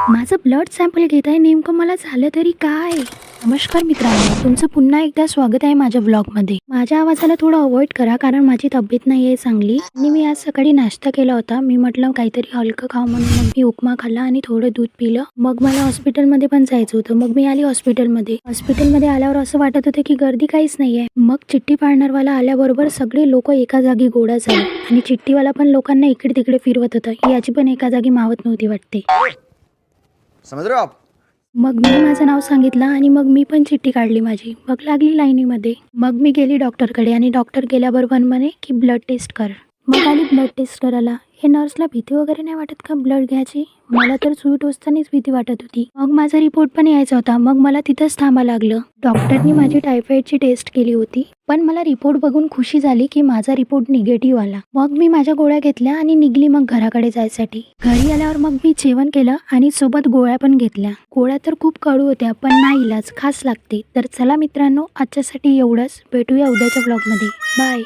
माझं blood sample घेत आहे, नेमकं मला झालं तरी काय? नमस्कार मित्रांनो, तुमचं पुन्हा एकदा स्वागत आहे माझ्या ब्लॉगमध्ये. माझ्या आवाजाला थोडं अवॉइड करा कारण माझी तब्येत नाही आहे चांगली आणि मी आज सकाळी नाश्ता केला होता. मी म्हटलं काहीतरी हलकं खाऊ म्हणून मग मी उपमा खाल्ला आणि थोडं दूध पिलं. मग मला हॉस्पिटलमध्ये पण जायचं होतं. मग मी आली हॉस्पिटलमध्ये आल्यावर असं वाटत होतं की गर्दी काहीच नाहीये. मग चिठ्ठी पाळणारवाला आल्याबरोबर सगळे लोक एका जागी गोळा झाले आणि चिठ्ठीवाला पण लोकांना इकडे तिकडे फिरवत होता. याची पण एका जागी मावत नव्हती वाटते. समझ रहे हो आप? मग मी माझं नाव सांगितलं आणि मग मी पण चिठ्ठी काढली माझी. मग लागली लाईनीमध्ये. मग मी गेली डॉक्टरकडे आणि डॉक्टर गेल्याबरोबर म्हणे की ब्लड टेस्ट कर. मग आली ब्लड टेस्ट करायला. हे नर्सला भीती वगैरे नाही वाटत का ब्लड घ्यायची? मला तर सुई टोचतानाच भीती वाटत होती. मग माझा रिपोर्ट पण यायचा होता. मग मला तिथंच थांबा लागलं. डॉक्टरनी माझी टायफॉइडची टेस्ट केली होती. पण मला रिपोर्ट बघून खुशी झाली की माझा रिपोर्ट निगेटिव्ह आला. मग मी माझ्या गोळ्या घेतल्या आणि निघली मग घराकडे जायसाठी. घरी आल्यावर मग मी जेवण केलं आणि सोबत गोळ्या पण घेतल्या. गोळ्या तर खूप कडू होत्या पण नाही इलाज, खास लागते. तर चला मित्रांनो, आजच्यासाठी एवढंच. भेटूया उद्याच्या ब्लॉगमध्ये. बाय.